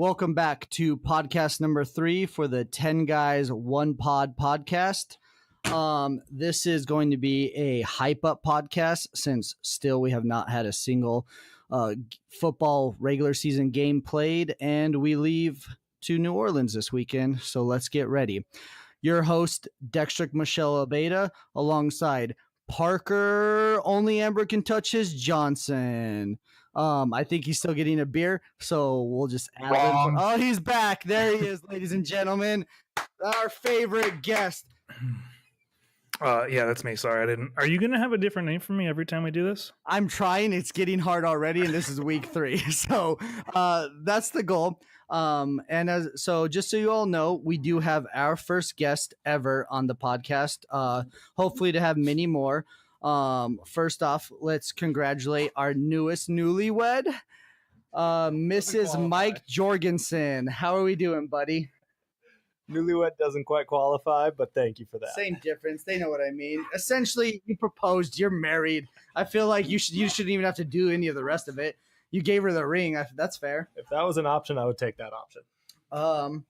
Welcome back to podcast number 3 for the 10 Guys, 1 Pod podcast. This is going to be a hype up podcast since still we have not had a single football regular season game played, and we leave to New Orleans this weekend, so let's get ready. Your host, Dextric Michelle Abeda, alongside Parker, only Amber can touch his Johnson. I think he's still getting a beer, so we'll just add him. Oh, he's back. There he is, ladies and gentlemen. Our favorite guest. Yeah, that's me. Sorry, I didn't. Are you going to have a different name for me every time we do this? I'm trying. It's getting hard already, and this is week 3. So that's the goal. So just so you all know, we do have our first guest ever on the podcast. Hopefully to have many more. First off, let's congratulate our newest newlywed, Mrs. Mike Jorgensen. How are we doing, buddy? Newlywed doesn't quite qualify, but thank you for that. Same difference. They know what I mean. Essentially, you proposed. You're married. I feel like you shouldn't even have to do any of the rest of it. You gave her the ring. That's fair. If that was an option, I would take that option.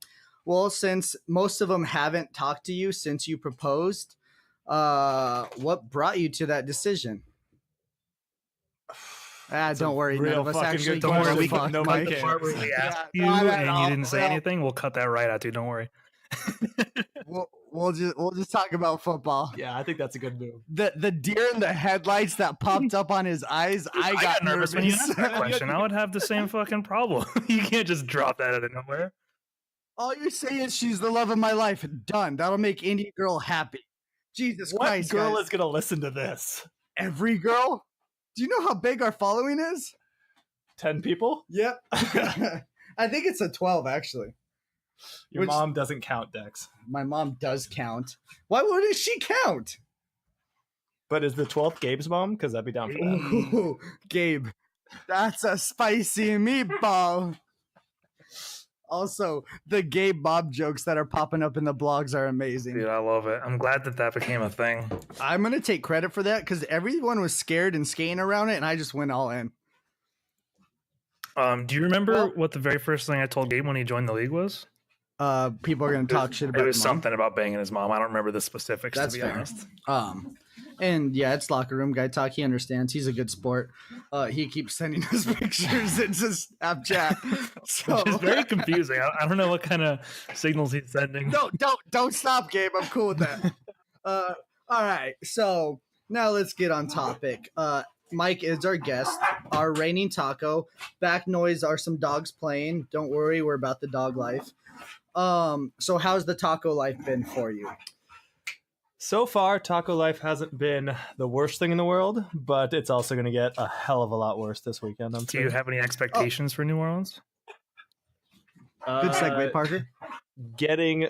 Well, since most of them haven't talked to you since you proposed, what brought you to that decision? Don't worry. None of us actually. Don't worry. We asked you and you didn't say anything. We'll cut that right out, dude. Don't worry. We'll just talk about football. Yeah, I think that's a good move. The deer in the headlights that popped up on his eyes. I got nervous when you asked that question. I would have the same fucking problem. You can't just drop that out of nowhere. All you say is she's the love of my life. Done. That'll make any girl happy. Jesus Christ, what girl guys. is going to listen to this? Every girl? Do you know how big our following is? 10 people? Yep. I think it's a 12, actually. Your mom doesn't count, Dex. My mom does count. Why wouldn't she count? But is the 12th Gabe's mom? Because I'd be down for that. Ooh, Gabe, that's a spicy meatball. Also, the Gabe Bob jokes that are popping up in the blogs are amazing. Dude, I love it. I'm glad that became a thing. I'm going to take credit for that because everyone was scared and skating around it, and I just went all in. Do you remember what the very first thing I told Gabe when he joined the league was? People are going to talk shit about it. It was something about banging his mom. I don't remember the specifics, That's to be fair. honest. And yeah, it's locker room guy talk. He understands. He's a good sport. He keeps sending us pictures into Snapchat. So it's very confusing. I don't know what kind of signals he's sending. No, don't stop, Gabe. I'm cool with that. All right. So now let's get on topic. Mike is our guest, our reigning taco. Back noise are some dogs playing. Don't worry, we're about the dog life. So how's the taco life been for you? So far, taco life hasn't been the worst thing in the world, but it's also going to get a hell of a lot worse this weekend. Do you have any expectations for New Orleans? Good segue, Parker. Getting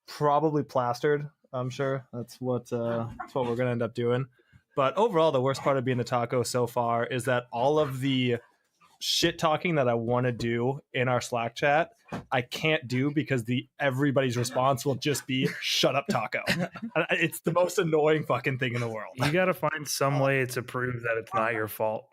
probably plastered, I'm sure. That's what we're going to end up doing. But overall, the worst part of being a taco so far is that all of the shit talking that I want to do in our Slack chat, I can't do because everybody's response will just be "shut up, taco." It's the most annoying fucking thing in the world. You got to find some way to prove that it's not your fault.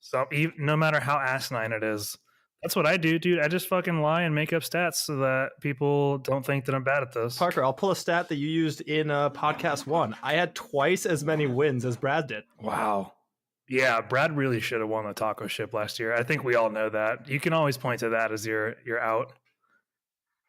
So no matter how asinine it is, that's what I do, dude. I just fucking lie and make up stats so that people don't think that I'm bad at this. Parker, I'll pull a stat that you used in podcast 1. I had twice as many wins as Brad did. Wow. Yeah, Brad really should have won the taco ship last year. I think we all know that. You can always point to that as your out.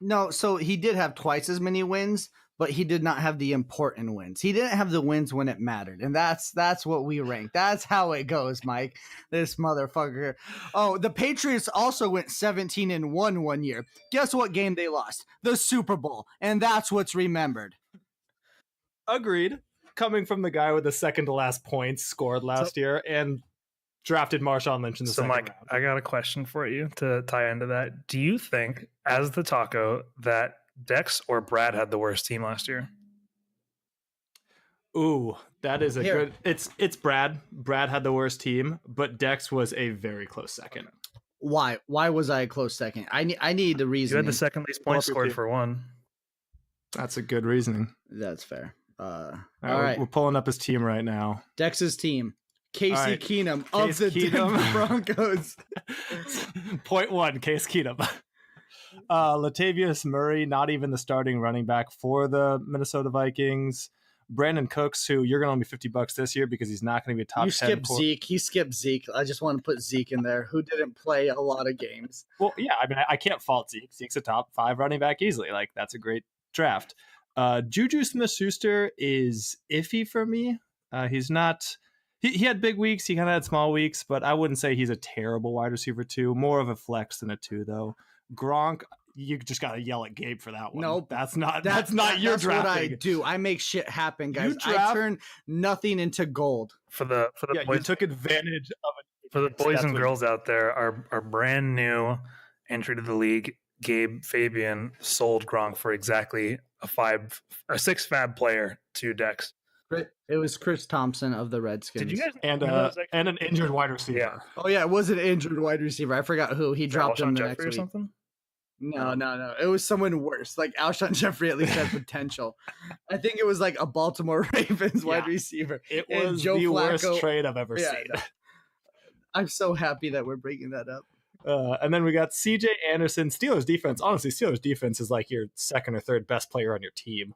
No, so he did have twice as many wins, but he did not have the important wins. He didn't have the wins when it mattered, and that's what we rank. That's how it goes, Mike. This motherfucker. Oh, the Patriots also went 17-1 one year. Guess what game they lost? The Super Bowl, and that's what's remembered. Agreed. Coming from the guy with the second to last points scored last year and drafted Marshawn Lynch in the second Mike, round. I got a question for you to tie into that. Do you think, as the taco, that Dex or Brad had the worst team last year? Ooh, that is a good... It's Brad. Brad had the worst team, but Dex was a very close second. Why? Why was I a close second? I need the reason. You had the second least points scored for one. That's a good reasoning. That's fair. All right. We're pulling up his team right now. Dex's team. Casey Keenum of Case the Keenum. Denver Broncos. Point 1, Case Keenum. Latavius Murray, not even the starting running back for the Minnesota Vikings. Brandon Cooks, who you're going to owe me $50 this year because he's not going to be a top 10. You skipped Zeke. He skipped Zeke. I just want to put Zeke in there, who didn't play a lot of games. Well, yeah, I mean, I can't fault Zeke. Zeke's a top 5 running back easily. Like, that's a great draft. Juju Smith-Schuster is iffy for me. He's not... He had big weeks. He kind of had small weeks, but I wouldn't say he's a terrible wide receiver 2. More of a flex than a 2, though. Gronk, you just got to yell at Gabe for that one. Nope. That's not your That's drafting. what I do. I make shit happen, guys. I turn nothing into gold. For the boys, you took advantage of it. For the boys and girls out there, our brand new entry to the league, Gabe Fabian sold Gronk for exactly a 6 fab player to Dex. It was Chris Thompson of the Redskins. Did you guys and an injured wide receiver? Yeah. Oh yeah, it was an injured wide receiver. I forgot who. He dropped him the Jeffrey next or week. Something? No. It was someone worse. Like Alshon Jeffrey at least had potential. I think it was like a Baltimore Ravens wide receiver. It was the worst trade I've ever seen. I'm so happy that we're bringing that up. And then we got CJ Anderson. Steelers defense. Honestly, Steelers defense is like your second or third best player on your team,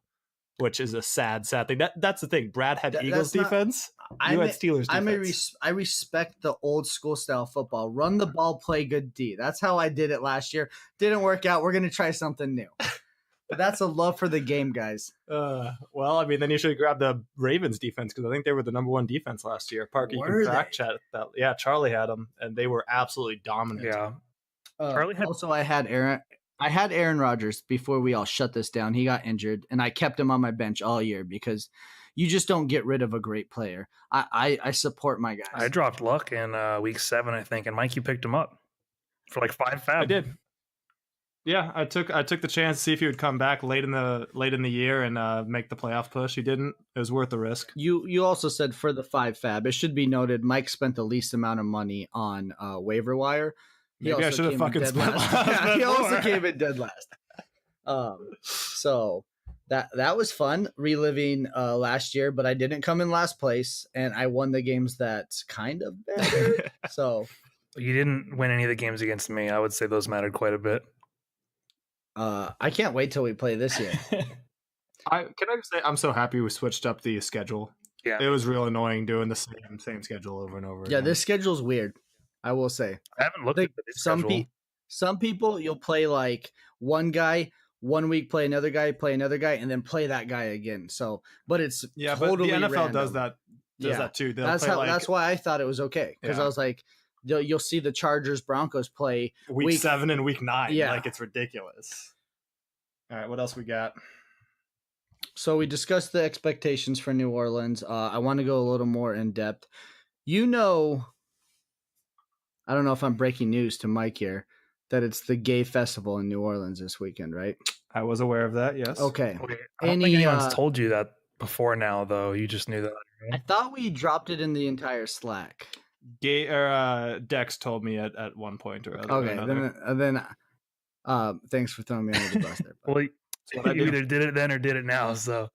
which is a sad thing. That's the thing. Brad had Eagles defense. You had Steelers defense. I respect the old school style football. Run the ball, play good D. That's how I did it last year. Didn't work out. We're going to try something new. But that's a love for the game, guys. Well, I mean, then you should grab the Ravens defense because I think they were the number 1 defense last year. Parker, you can fact check that. Yeah, Charlie had them, and they were absolutely dominant. Yeah. Charlie had... Also, I had Aaron Rodgers before we all shut this down. He got injured, and I kept him on my bench all year because you just don't get rid of a great player. I support my guys. I dropped Luck in week 7, I think, and Mikey picked him up for like 5 fab. I did. Yeah, I took the chance to see if he would come back late in the year and make the playoff push. He didn't. It was worth the risk. You also said for the 5 fab. It should be noted Mike spent the least amount of money on waiver wire. Maybe I should have fucking spent last. He also came in dead last. So that was fun reliving last year, but I didn't come in last place, and I won the games that kind of mattered. So you didn't win any of the games against me. I would say those mattered quite a bit. I can't wait till we play this year. Can I just say I'm so happy we switched up the schedule. Yeah, it was real annoying doing the same schedule over and over. Yeah, this schedule's weird. I will say. I haven't looked at this schedule. Some people you'll play like one guy 1 week, play another guy, and then play that guy again. So, but it's totally but the NFL random. does that too. That's why I thought it was okay because I was like, you'll see the Chargers Broncos play week 7 and week 9. Yeah, like it's ridiculous. All right, what else we got? So we discussed the expectations for New Orleans. I want to go a little more in depth. I don't know if I'm breaking news to Mike here, that it's the gay festival in New Orleans this weekend, right? I was aware of that, yes. Okay. I don't think anyone's told you that before now, though. You just knew that. Right? I thought we dropped it in the entire Slack. Dex told me at one point or other. Okay, then thanks for throwing me under the bus there. Well, you either did it then or did it now, so.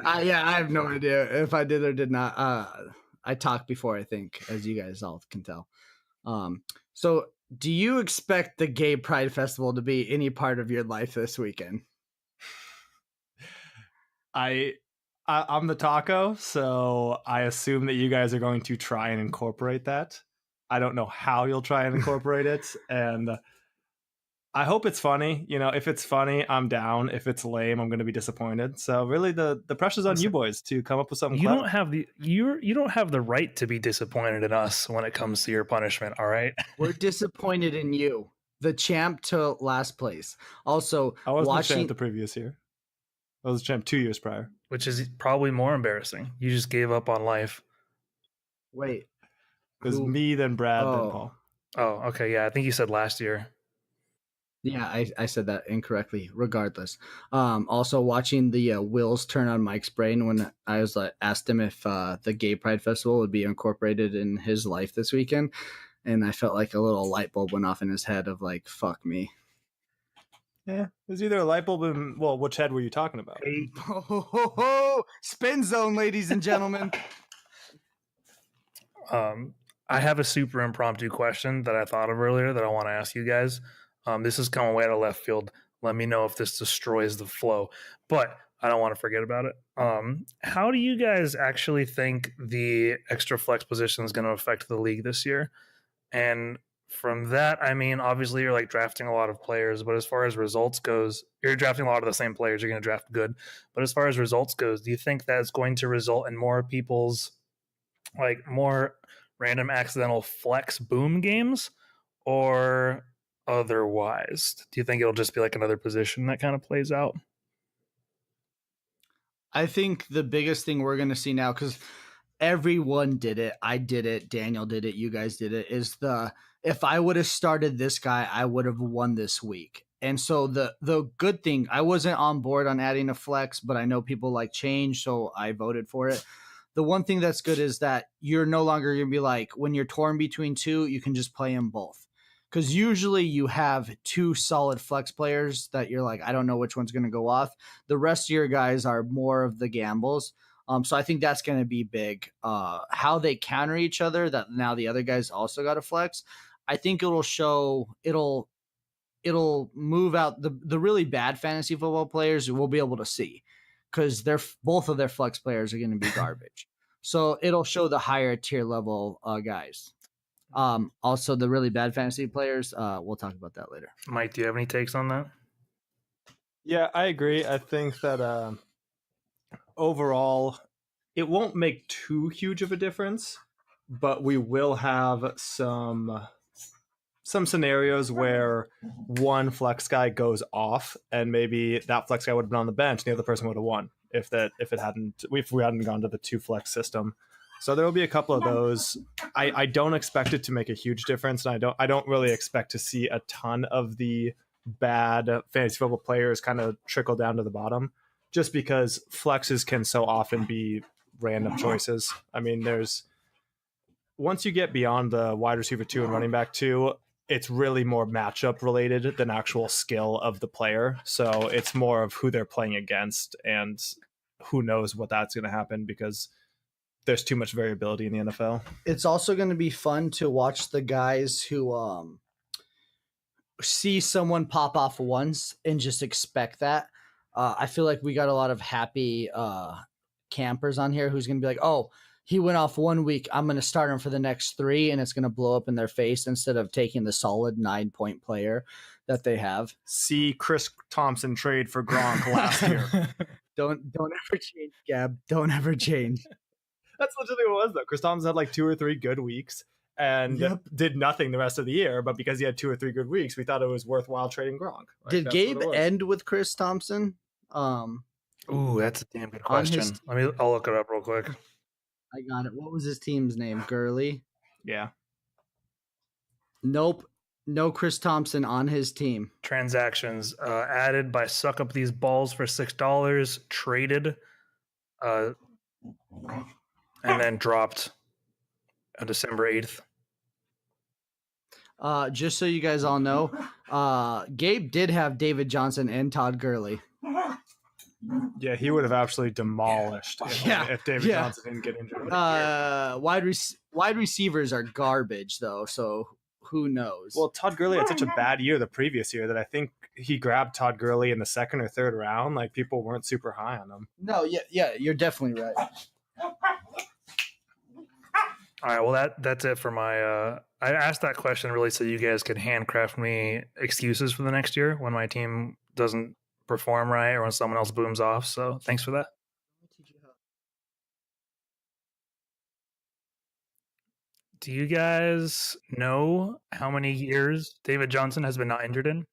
I have no idea if I did or did not. I talked before, I think, as you guys all can tell. So do you expect the Gay Pride Festival to be any part of your life this weekend? I'm the taco, so I assume that you guys are going to try and incorporate that. I don't know how you'll try and incorporate it, and I hope it's funny. You know, if it's funny, I'm down. If it's lame, I'm going to be disappointed. So really, the pressure's on you boys to come up with something. You don't have the right to be disappointed in us when it comes to your punishment. All right, we're disappointed in you, the champ to last place. Also, I wasn't the champ the previous year. I was the champ 2 years prior, which is probably more embarrassing. You just gave up on life. Wait, it was me, then Brad, then Paul. Oh, okay, yeah. I think you said last year. Yeah, I said that incorrectly. Regardless, also watching the wheels turn on Mike's brain when I was asked him if the Gay Pride Festival would be incorporated in his life this weekend, and I felt like a little light bulb went off in his head of like, fuck me. Yeah, it was either a light bulb and which head were you talking about? Spin zone, ladies and gentlemen. I have a super impromptu question that I thought of earlier that I want to ask you guys. This is coming way out of left field. Let me know if this destroys the flow, but I don't want to forget about it. How do you guys actually think the extra flex position is going to affect the league this year? And from that, I mean, obviously you're like drafting a lot of players, but as far as results goes, you're drafting a lot of the same players. You're going to draft good, but as far as results goes, do you think that's going to result in more people's like more random accidental flex boom games, or otherwise? Do you think it'll just be like another position that kind of plays out? I think the biggest thing we're going to see now, because everyone did it, I did it, Daniel did it, you guys did it, is if I would have started this guy, I would have won this week. And so the good thing, I wasn't on board on adding a flex, but I know people like change, so I voted for it. The one thing that's good is that you're no longer going to be like, when you're torn between two, you can just play them both. Because usually you have two solid flex players that you're like, I don't know which one's going to go off. The rest of your guys are more of the gambles. So I think that's going to be big. How they counter each other, that now the other guys also got a flex. I think it'll move out the really bad fantasy football players. We'll be able to see because both of their flex players are going to be garbage. So it'll show the higher tier level guys. Also the really bad fantasy players, we'll talk about that later. Mike, do you have any takes on that? Yeah, I agree. I think that overall, it won't make too huge of a difference, but we will have some scenarios where one flex guy goes off, and maybe that flex guy would have been on the bench, and the other person would have won if we hadn't gone to the two flex system. So there will be a couple of those. I don't expect it to make a huge difference, and I don't really expect to see a ton of the bad fantasy football players kind of trickle down to the bottom, just because flexes can so often be random choices. I mean, once you get beyond the wide receiver 2 and running back 2, it's really more matchup related than actual skill of the player. So it's more of who they're playing against, and who knows what that's going to happen, because there's too much variability in the NFL. It's also going to be fun to watch the guys who see someone pop off once and just expect that. I feel like we got a lot of happy campers on here who's going to be like, oh, he went off 1 week, I'm going to start him for the next 3, and it's going to blow up in their face instead of taking the solid 9-point player that they have. See Chris Thompson trade for Gronk last year. Don't ever change, Gab. Don't ever change. That's literally what it was, though. Chris Thompson had like 2 or 3 good weeks and did nothing the rest of the year. But because he had 2 or 3 good weeks, we thought it was worthwhile trading Gronk. Did Gabe end with Chris Thompson? Ooh, that's a damn good question. I'll look it up real quick. I got it. What was his team's name? Gurley? Yeah. Nope. No Chris Thompson on his team. Transactions added by Suck Up These Balls for $6, traded, and then dropped on December 8th. Just so you guys all know, Gabe did have David Johnson and Todd Gurley. Yeah, he would have absolutely demolished if David Johnson didn't get injured. Wide receivers are garbage, though, so who knows? Well, Todd Gurley had such a bad year the previous year that I think he grabbed Todd Gurley in the 2nd or 3rd round. Like, people weren't super high on him. No, yeah, you're definitely right. All right, well, that's it for my I asked that question really so you guys could handcraft me excuses for the next year when my team doesn't perform right or when someone else booms off. So thanks for that. Do you guys know how many years David Johnson has been not injured in?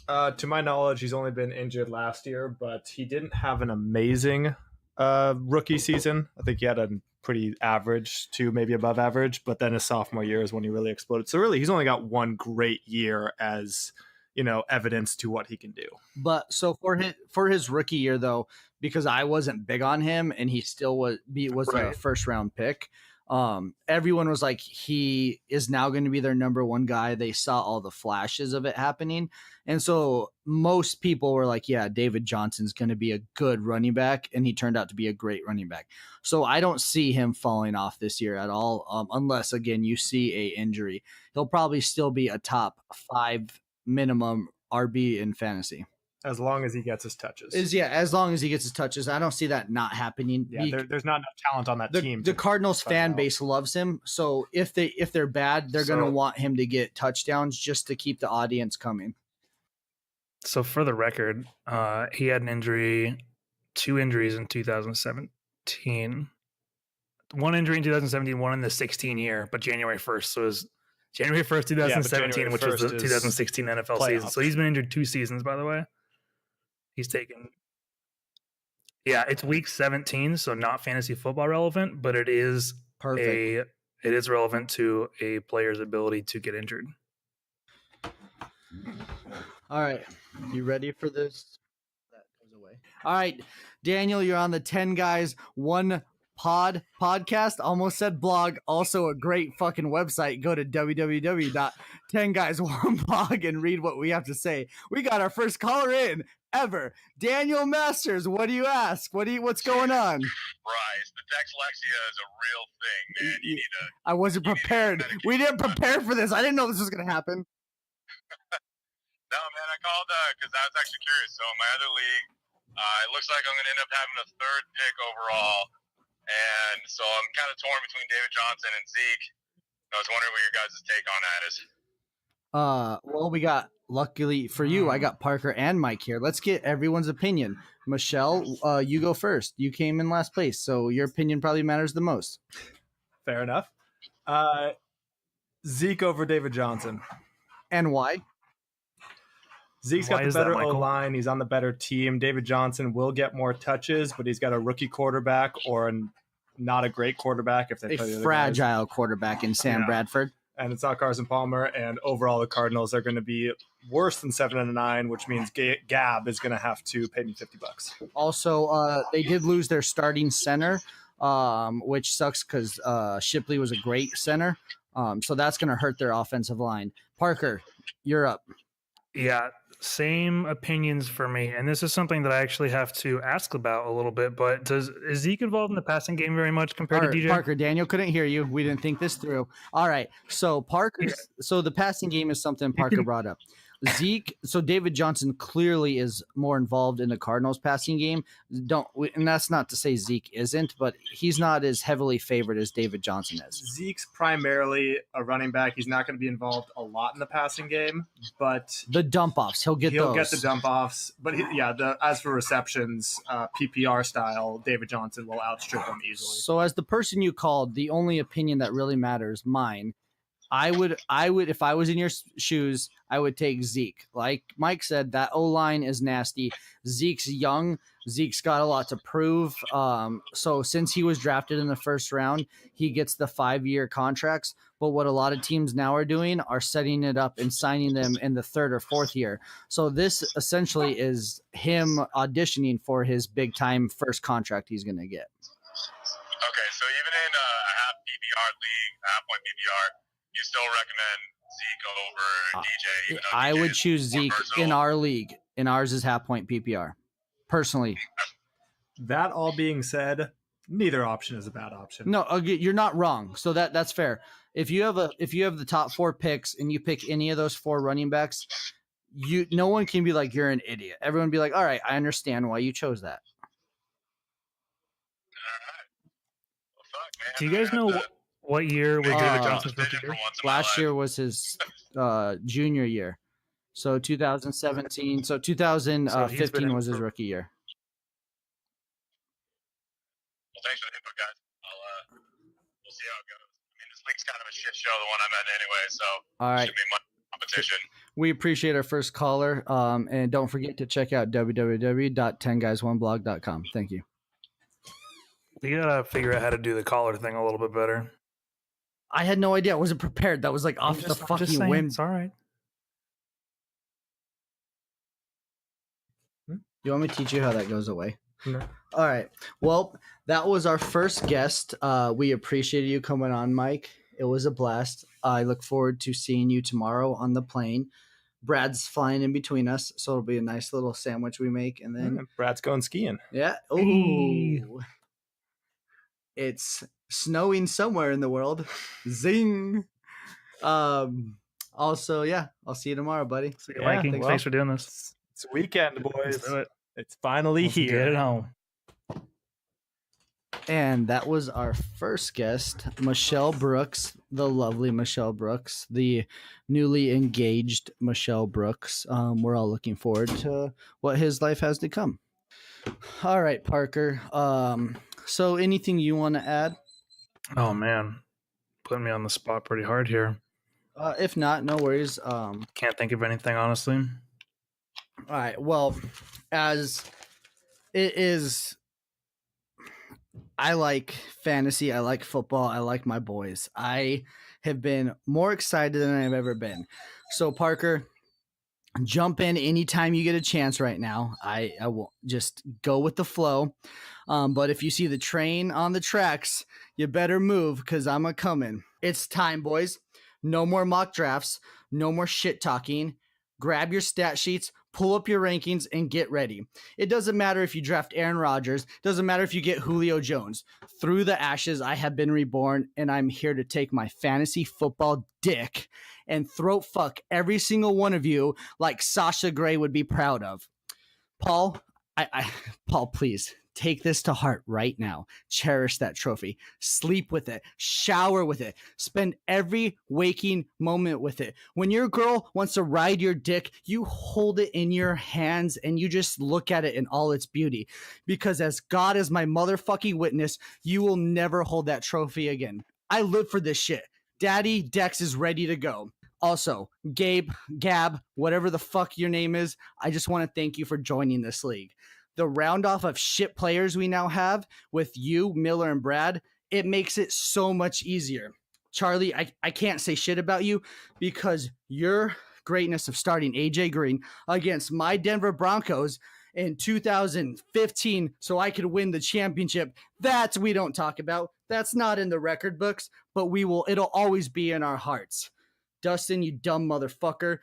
To my knowledge, he's only been injured last year, but he didn't have an amazing rookie season. I think he had a pretty average to maybe above average, but then his sophomore year is when he really exploded. So really, he's only got one great year as, evidence to what he can do. But so for his rookie year, though, because I wasn't big on him and he still was right. A first round pick. Everyone was like, he is now going to be their number one guy. They saw all the flashes of it happening. And so most people were like, yeah, David Johnson's going to be a good running back. And he turned out to be a great running back. So I don't see him falling off this year at all. Unless, again, you see a injury. He'll probably still be a top 5 minimum RB in fantasy. As long as he gets his touches. As long as he gets his touches. I don't see that not happening. Yeah, there's not enough talent on that team. The Cardinals fan base loves him, so if they're bad, they're going to want him to get touchdowns just to keep the audience coming. So for the record, he had two injuries in 2017. One injury in 2017, one in the 16 year, but January 1st. So it was January 1st, 2017, which was the 2016 NFL season. So he's been injured 2 seasons, by the way. He's taken. Yeah, it's week 17, so not fantasy football relevant, but it is perfect. It is relevant to a player's ability to get injured. All right, you ready for this? That goes away. All right, Daniel, you're on the 10 Guys One podcast. Almost said blog. Also a great fucking website. Go to www.10guys1blog and read what we have to say. We got our first caller in ever. Daniel Masters, what do you ask? What's going on? Bryce, the dyslexia is a real thing, man. You need to. I wasn't prepared. We didn't prepare for this. I didn't know this was gonna happen. No, man, I called because I was actually curious. So in my other league, it looks like I'm going to end up having a 3rd pick overall. And so I'm kind of torn between David Johnson and Zeke. I was wondering what your guys' take on that is. Well, we got, luckily for you, I got Parker and Mike here. Let's get everyone's opinion. Michelle, you go first. You came in last place, so your opinion probably matters the most. Fair enough. Zeke over David Johnson. And why? Zeke's got the better O-line. He's on the better team. David Johnson will get more touches, but he's got a rookie quarterback or not a great quarterback. If they play the other fragile quarterback in Sam Bradford. And it's not Carson Palmer. And overall, the Cardinals are going to be worse than 7-9, which means Gab is going to have to pay me $50. Also, they did lose their starting center, which sucks because Shipley was a great center. So that's going to hurt their offensive line. Parker, you're up. Yeah, same opinions for me. And this is something that I actually have to ask about a little bit. But is Zeke involved in the passing game very much compared to DJ? Parker, Daniel couldn't hear you. We didn't think this through. All right. So so the passing game is something Parker brought up. So David Johnson clearly is more involved in the Cardinals passing game. And that's not to say Zeke isn't, but he's not as heavily favored as David Johnson is. Zeke's primarily a running back. He's not going to be involved a lot in the passing game, but the dump offs, he'll get the dump offs. But as for receptions, PPR style, David Johnson will outstrip him easily. So as the person you called, the only opinion that really matters, mine. I would, if I was in your shoes, I would take Zeke. Like Mike said, that O-line is nasty. Zeke's young. Zeke's got a lot to prove. So since he was drafted in the first round, he gets the 5-year contracts. But what a lot of teams now are doing are setting it up and signing them in the 3rd or 4th year. So this essentially is him auditioning for his big time first contract he's going to get. Okay, so even in a half PPR league, half point PPR, you still recommend Zeke over DJ? I would choose Zeke in our league. In ours is half point PPR. Personally. That all being said, neither option is a bad option. No, you're not wrong. So that's fair. If you have the top 4 picks and you pick any of those 4 running backs, no one can be like you're an idiot. Everyone be like, all right, I understand why you chose that. All right. Well, fuck, man. Do you guys know what year was David Johnson's rookie year? Last year was his junior year. So 2017. So 2015 was his rookie year. Well, thanks for the input, guys. We'll see how it goes. I mean, this league's kind of a shit show, the one I'm in anyway, so all right. Should be much competition. We appreciate our first caller. And don't forget to check out www.10guys1blog.com. Thank you. We gotta figure out how to do the caller thing a little bit better. I had no idea. I wasn't prepared. That was like off the fucking whim. It's all right. You want me to teach you how that goes away? No. All right. Well, that was our first guest. We appreciate you coming on, Mike. It was a blast. I look forward to seeing you tomorrow on the plane. Brad's flying in between us, so it'll be a nice little sandwich we make. And then Brad's going skiing. Yeah. Ooh. It's snowing somewhere in the world. Zing. All Also, yeah, I'll see you tomorrow, buddy. See you, Yeah, Mikey. well, Thanks for doing this. It's weekend, boys. Let's do it. It's finally Let's here. get it home. And that was our first guest, Michelle Brooks, the lovely Michelle Brooks, the newly engaged Michelle Brooks. We're all looking forward to what his life has to come. All right, Parker. So anything you want to add? Oh man, putting me on the spot pretty hard here. If not, no worries. Can't think of anything honestly. All right. Well, as it is, I like fantasy. I like football. I like my boys. I have been more excited than I've ever been. So, Parker, jump in anytime you get a chance right now. I will just go with the flow. But if you see the train on the tracks, you better move because I'm a coming. It's time, boys. No more mock drafts. No more shit talking. Grab your stat sheets, pull up your rankings, and get ready. It doesn't matter if you draft Aaron Rodgers. Doesn't matter if you get Julio Jones. Through the ashes, I have been reborn, and I'm here to take my fantasy football dick and throat fuck every single one of you like Sasha Grey would be proud of. Paul, Paul, please take this to heart right now. Cherish that trophy. Sleep with it. Shower with it. Spend every waking moment with it. When your girl wants to ride your dick, you hold it in your hands and you just look at it in all its beauty. Because as God is my motherfucking witness, you will never hold that trophy again. I live for this shit. Daddy Dex is ready to go. Also, Gabe, Gab, whatever the fuck your name is, I just want to thank you for joining this league. The round off of shit players we now have with you, Miller, and Brad, it makes it so much easier. Charlie, I can't say shit about you because your greatness of starting AJ Green against my Denver Broncos in 2015 so I could win the championship, that we don't talk about. That's not in the record books, but it'll always be in our hearts. Dustin, you dumb motherfucker.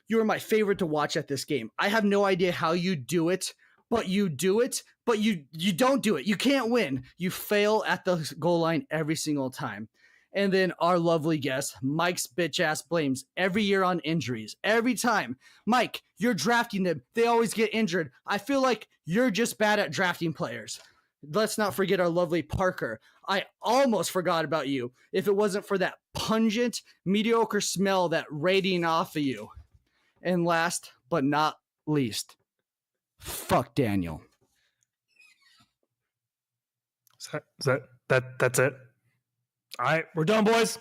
You are my favorite to watch at this game. I have no idea how you do it, but you do it, but you don't do it. You can't win. You fail at the goal line every single time. And then our lovely guest, Mike's bitch ass blames every year on injuries. Every time. Mike, you're drafting them. They always get injured. I feel like you're just bad at drafting players. Let's not forget our lovely Parker. I almost forgot about you if it wasn't for that pungent, mediocre smell that radiating off of you. And last but not least, fuck Daniel. That's it. All right, we're done, boys.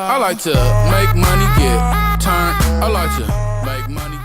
I like to make money, get turned. I like to make money.